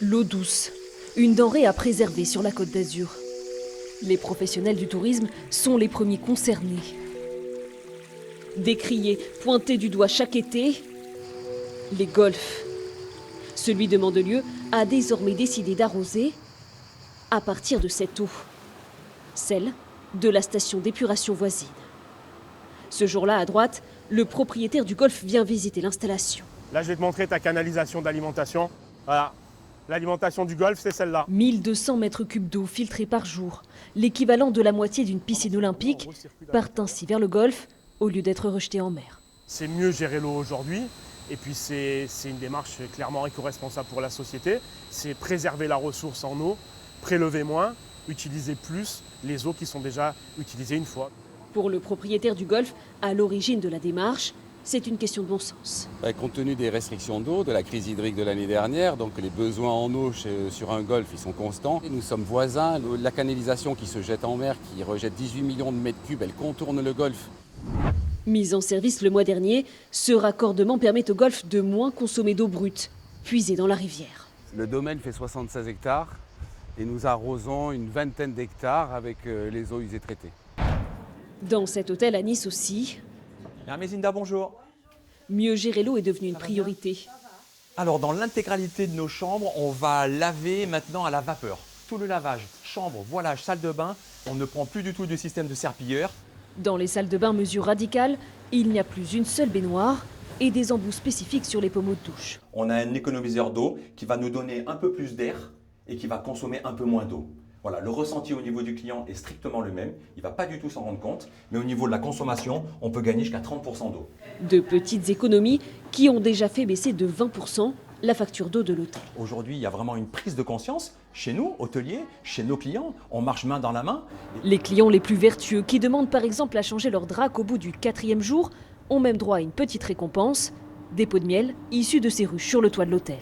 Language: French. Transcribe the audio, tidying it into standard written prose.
L'eau douce, une denrée à préserver sur la Côte d'Azur. Les professionnels du tourisme sont les premiers concernés. Décriés, pointés du doigt chaque été, les golfs. Celui de Mandelieu a désormais décidé d'arroser à partir de cette eau, celle de la station d'épuration voisine. Ce jour-là, à droite, le propriétaire du golf vient visiter l'installation. Là, je vais te montrer ta canalisation d'alimentation. Voilà, l'alimentation du golf, c'est celle-là. 1200 mètres cubes d'eau filtrée par jour, l'équivalent de la moitié d'une piscine olympique, partent ainsi vers le golfe au lieu d'être rejetés en mer. C'est mieux gérer l'eau aujourd'hui. Et puis c'est une démarche clairement éco-responsable pour la société. C'est préserver la ressource en eau, prélever moins, utiliser plus les eaux qui sont déjà utilisées une fois. Pour le propriétaire du golf, à l'origine de la démarche, c'est une question de bon sens. Compte tenu des restrictions d'eau, de la crise hydrique de l'année dernière, donc les besoins en eau sur un golfe ils sont constants. Nous sommes voisins, la canalisation qui se jette en mer, qui rejette 18 millions de mètres cubes, elle contourne le golfe. Mise en service le mois dernier, ce raccordement permet au golfe de moins consommer d'eau brute, puisée dans la rivière. Le domaine fait 76 hectares et nous arrosons une vingtaine d'hectares avec les eaux usées traitées. Dans cet hôtel à Nice aussi, Hermésinda, bonjour. mieux gérer l'eau est devenu une priorité. Alors, dans l'intégralité de nos chambres, on va laver maintenant à la vapeur. Tout le lavage, chambre, voilage, salle de bain, on ne prend plus du tout du système de serpilleur. Dans les salles de bain mesure radicale, il n'y a plus une seule baignoire et des embouts spécifiques sur les pommeaux de douche. On a un économiseur d'eau qui va nous donner un peu plus d'air et qui va consommer un peu moins d'eau. Voilà, le ressenti au niveau du client est strictement le même. Il ne va pas du tout s'en rendre compte, mais au niveau de la consommation, on peut gagner jusqu'à 30% d'eau. De petites économies qui ont déjà fait baisser de 20% la facture d'eau de l'hôtel. Aujourd'hui, il y a vraiment une prise de conscience chez nous, hôteliers, chez nos clients. On marche main dans la main. Les clients les plus vertueux qui demandent par exemple à changer leur drac au bout du 4e jour ont même droit à une petite récompense, des pots de miel issus de ces ruches sur le toit de l'hôtel.